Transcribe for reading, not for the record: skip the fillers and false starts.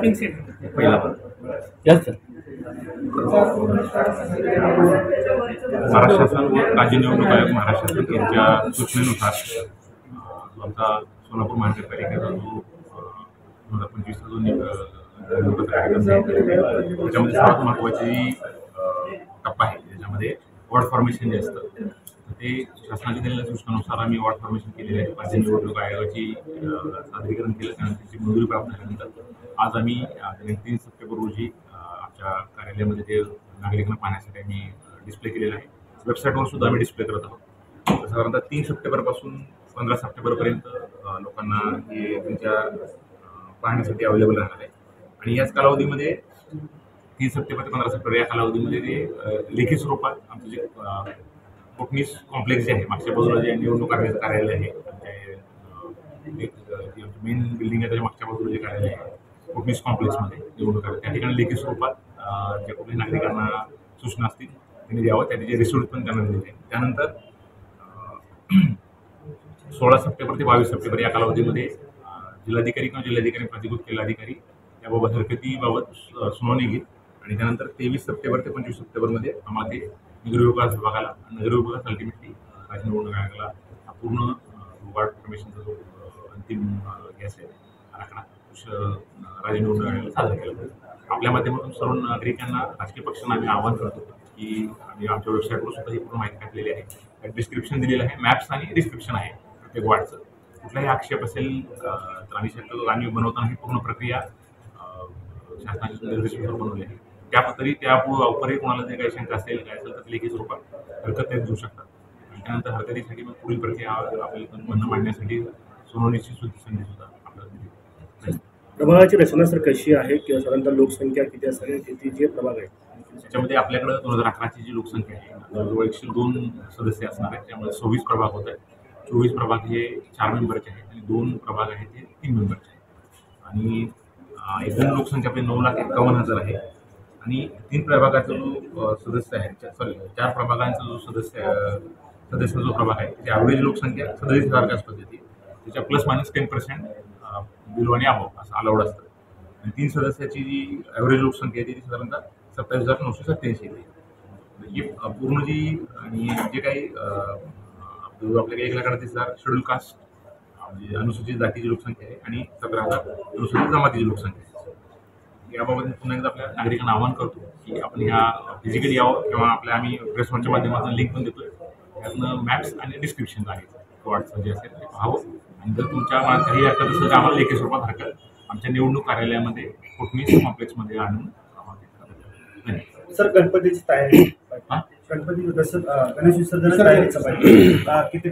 Voting set पहिला yes sir. Maharashtra शासन व राज्य निवडणूक आयोग महाराष्ट्र शासन यांच्या सूचनेनुसार आमचा सोलापूर महानगरपालिकेचा जो 2025चा जो निवडणुकीचा कार्यक्रम आहे त्याच्यामध्ये सर्वात महत्त्वाची टप्पा आहे ज्याच्यामध्ये वॉर्ड फॉर्मेशन जे असतं ते शासनाच्या दिलेल्या सूचनानुसार आम्ही वॉर्ड फॉर्मेशन केलेले आहे। राज्य निवडणूक आयोगाची सादरीकरण केलं त्यानंतर त्याची मंजुरी प्राप्त झाल्यानंतर आज आम्ही 3 सप्टेंबर रोजी आमच्या कार्यालयामध्ये ते नागरिकांना पाहण्यासाठी आम्ही डिस्प्ले केलेलं आहे। वेबसाईटवर सुद्धा आम्ही डिस्प्ले करत आहोत। साधारणतः 3 सप्टेंबरपासून 15 सप्टेंबरपर्यंत लोकांना हे त्यांच्या पाहण्यासाठी अवेलेबल राहणार आहे आणि याच कालावधीमध्ये 3 सप्टेंबर ते 15 सप्टेंबर या कालावधीमध्ये ते लेखी स्वरूपात आमचं जे कोटणीस कॉम्प्लेक्स जे आहे मागच्या बाजूला जे निवडणूक आयोगाचं कार्यालय आहे मेन बिल्डिंग आहे त्याच्या मागच्या बाजूला जे कार्यालय आहे कोटणीस कॉम्प्लेक्समध्ये निवडणूक आयोग त्या ठिकाणी लेखी स्वरूपात ज्या कुठल्या नागरिकांना सूचना असतील त्यांनी द्यावं त्याचे रिसोर्स पण त्यांना दिलेले आहे। त्यानंतर 16 सप्टेंबर ते 22 सप्टेंबर या कालावधीमध्ये जिल्हाधिकारी किंवा जिल्हाधिकारी प्राधिकृत केलेला अधिकारी याबाबत हरकतीबाबत सुनावणी घेईल आणि त्यानंतर 23 सप्टेंबर ते 25 सप्टेंबरमध्ये आम्हाला ते नगरविकास विभागाला नगरविकास अल्टिमेटली राज्य निवडणूक आयोगाला हा पूर्ण वॉर्ड फॉर्मेशनचा जो अंतिम गॅस आहे आराखडा राज्य निवडणूक आयोगाला सादर केला पाहिजे। आपल्या माध्यमातून सर्व नागरिकांना राजकीय पक्षांना आम्ही आवाहन करतो की आम्ही आमच्या वेबसाईटवर सुद्धा ही पूर्ण माहिती टाकलेली आहे, त्यात डिस्क्रिप्शन दिलेलं आहे, मॅप्स आणि डिस्क्रिप्शन आहे प्रत्येक वॉर्डचं। कुठलाही आक्षेप असेल तर आम्ही शक्यतो आम्ही बनवताना ही पूर्ण प्रक्रिया शासनाच्या निर्देशानुसार बनवली आहे। तरी त्यापुढे कोणाला जे काही शंका असेल काय असेल तर लेखी स्वरूपात हरकत देऊ शकतात आणि त्यानंतर हरकतीसाठी मग पुढील प्रक्रिया आपल्याला म्हणणं मांडण्यासाठी सुनावणीची संधी सुद्धा आपल्याला दिली। प्रभागाची रचना सर कशी आहे किंवा साधारणतः लोकसंख्या किती असते किती जे प्रभाग आहे त्याच्यामध्ये आपल्याकडे 2018ची जी लोकसंख्या आहे जवळजवळ 102 सदस्य असणार आहेत। त्यामुळे 26 प्रभाग होत आहेत। 24 प्रभाग हे 4 मेंबरचे आहेत आणि 2 प्रभाग आहेत ते 3 मेंबरचे आहेत आणि एकूण लोकसंख्या आपली 9,51,000 आहे आणि 3 प्रभागाचा जो सदस्य आहे 4 प्रभागांचा जो सदस्य जो प्रभाग आहे त्याची ॲव्हरेज लोकसंख्या 37,000 आसपास येते। त्याच्या प्लस मायनस 10% बिलो आणि अभाव असं अलाउड असतं आणि 3 सदस्याची जी ॲव्हरेज लोकसंख्या येते ती साधारणतः 27,987 येते। ही पूर्ण जी आणि जे काही आपल्याकडे 1,38,000 शेड्यूल कास्ट म्हणजे अनुसूचित जातीची लोकसंख्या आहे आणि 17,000 अनुसूचित जमातीची लोकसंख्या आहे। याबाबत पुन्हा एकदा आपल्या नागरिकांना आवाहन करतो की आपण ह्या फिजिकली यावं किंवा आपल्या आम्ही प्रेसवरच्या माध्यमातून लिंक पण देतोय त्यातनं मॅप्स आणि डिस्क्रिप्शन आहे वॉर्डचं जे असेल ते पाहावं आणि जर तुमच्या मनात काही हरकत असेल तर आम्हाला लेखी स्वरूपात हरकत आमच्या निवडणूक कार्यालयामध्ये कोटणीस कॉम्प्लेक्समध्ये आणून सर गणपतीची तयारी गणपती गणेश विसर्जनाची तयारी किती